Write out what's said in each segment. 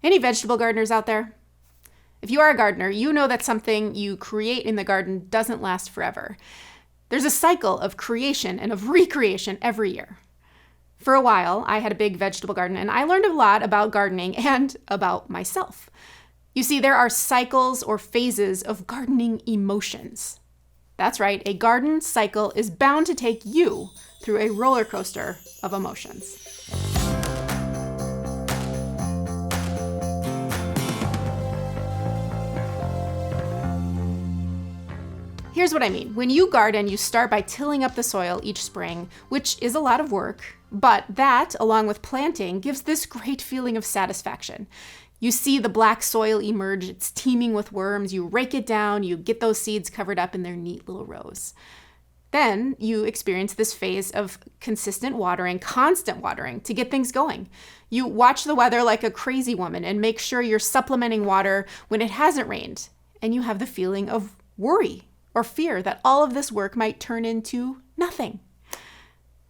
Any vegetable gardeners out there? If you are a gardener, you know that something you create in the garden doesn't last forever. There's a cycle of creation and of recreation every year. For a while, I had a big vegetable garden, and I learned a lot about gardening and about myself. You see, there are cycles or phases of gardening emotions. That's right, a garden cycle is bound to take you through a roller coaster of emotions. Here's what I mean. When you garden, you start by tilling up the soil each spring, which is a lot of work, but that, along with planting, gives this great feeling of satisfaction. You see the black soil emerge, it's teeming with worms, you rake it down, you get those seeds covered up in their neat little rows. Then you experience this phase of consistent watering, constant watering to get things going. You watch the weather like a crazy woman and make sure you're supplementing water when it hasn't rained, and you have the feeling of worry or fear that all of this work might turn into nothing.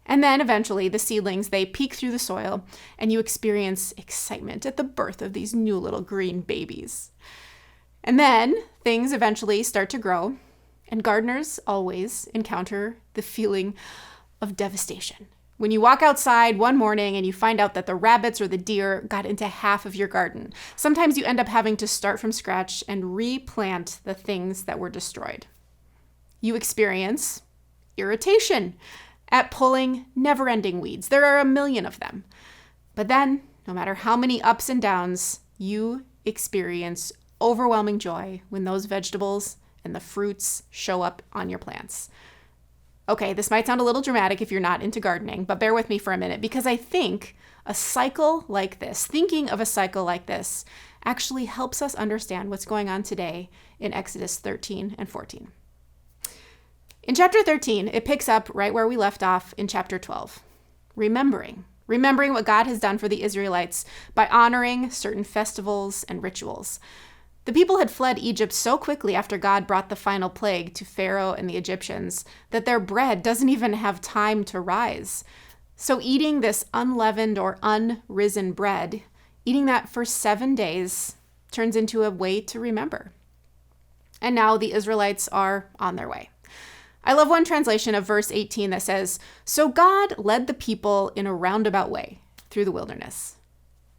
And then eventually the seedlings, they peek through the soil and you experience excitement at the birth of these new little green babies. And then things eventually start to grow, and gardeners always encounter the feeling of devastation. When you walk outside one morning and you find out that the rabbits or the deer got into half of your garden, sometimes you end up having to start from scratch and replant the things that were destroyed. You experience irritation at pulling never-ending weeds. There are a million of them. But then, no matter how many ups and downs, you experience overwhelming joy when those vegetables and the fruits show up on your plants. Okay, this might sound a little dramatic if you're not into gardening, but bear with me for a minute, because I think a cycle like this, thinking of a cycle like this, actually helps us understand what's going on today in Exodus 13 and 14. In chapter 13, it picks up right where we left off in chapter 12. Remembering what God has done for the Israelites by honoring certain festivals and rituals. The people had fled Egypt so quickly after God brought the final plague to Pharaoh and the Egyptians that their bread doesn't even have time to rise. So eating this unleavened or unrisen bread, eating that for 7 days, turns into a way to remember. And now the Israelites are on their way. I love one translation of verse 18 that says, "So God led the people in a roundabout way through the wilderness."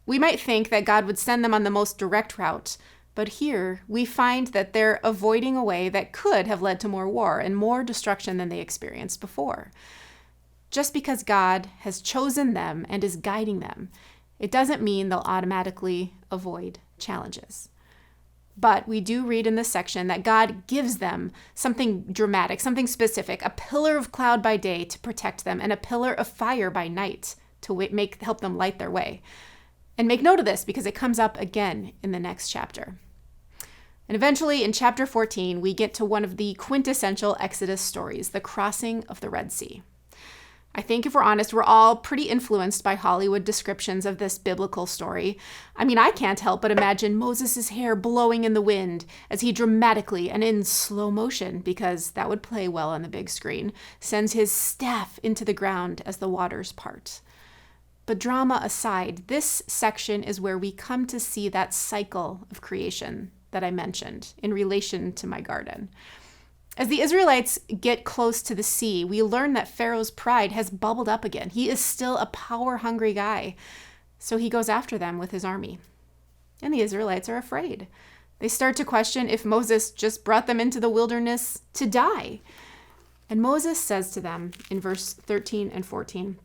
We might think that God would send them on the most direct route, but here we find that they're avoiding a way that could have led to more war and more destruction than they experienced before. Just because God has chosen them and is guiding them, it doesn't mean they'll automatically avoid challenges. But we do read in this section that God gives them something dramatic, something specific, a pillar of cloud by day to protect them and a pillar of fire by night to help them light their way. And make note of this because it comes up again in the next chapter. And eventually in chapter 14, we get to one of the quintessential Exodus stories, the crossing of the Red Sea. I think if we're honest, we're all pretty influenced by Hollywood descriptions of this biblical story. I mean, I can't help but imagine Moses' hair blowing in the wind as he dramatically and in slow motion, because that would play well on the big screen, sends his staff into the ground as the waters part. But drama aside, this section is where we come to see that cycle of creation that I mentioned in relation to my garden. As the Israelites get close to the sea, we learn that Pharaoh's pride has bubbled up again. He is still a power-hungry guy, so he goes after them with his army. And the Israelites are afraid. They start to question if Moses just brought them into the wilderness to die. And Moses says to them in verse 13 and 14,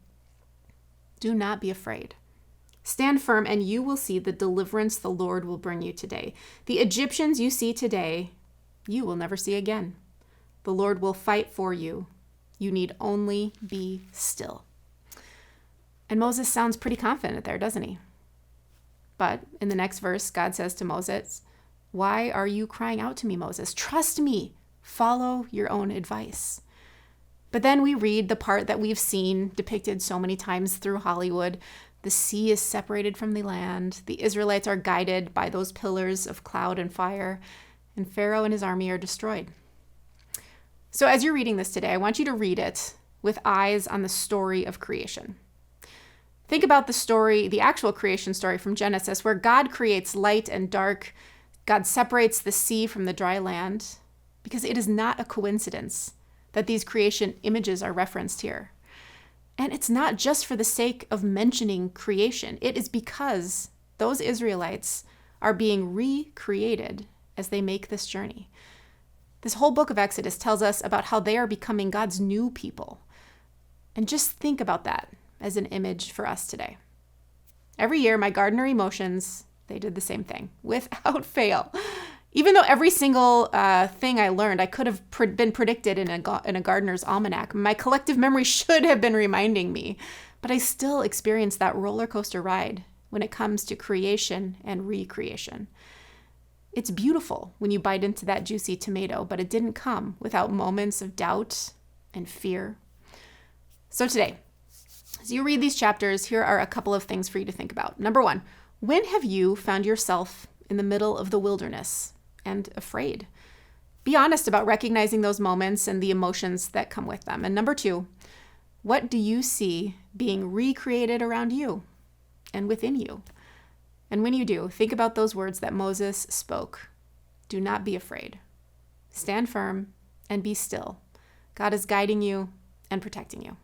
"Do not be afraid. Stand firm, and you will see the deliverance the Lord will bring you today. The Egyptians you see today, you will never see again. The Lord will fight for you. You need only be still." And Moses sounds pretty confident there, doesn't he? But in the next verse, God says to Moses, "Why are you crying out to me, Moses? Trust me. Follow your own advice." But then we read the part that we've seen depicted so many times through Hollywood. The sea is separated from the land. The Israelites are guided by those pillars of cloud and fire, and Pharaoh and his army are destroyed. So as you're reading this today, I want you to read it with eyes on the story of creation. Think about the story, the actual creation story from Genesis, where God creates light and dark. God separates the sea from the dry land, because it is not a coincidence that these creation images are referenced here. And it's not just for the sake of mentioning creation. It is because those Israelites are being recreated as they make this journey. This whole book of Exodus tells us about how they are becoming God's new people. And just think about that as an image for us today. Every year, my gardener emotions, they did the same thing, without fail. Even though every single thing I learned, I could have been predicted in a gardener's almanac. My collective memory should have been reminding me, but I still experience that roller coaster ride when it comes to creation and recreation. It's beautiful when you bite into that juicy tomato, but it didn't come without moments of doubt and fear. So today, as you read these chapters, here are a couple of things for you to think about. Number one, when have you found yourself in the middle of the wilderness and afraid? Be honest about recognizing those moments and the emotions that come with them. And number two, what do you see being recreated around you and within you? And when you do, think about those words that Moses spoke. Do not be afraid. Stand firm and be still. God is guiding you and protecting you.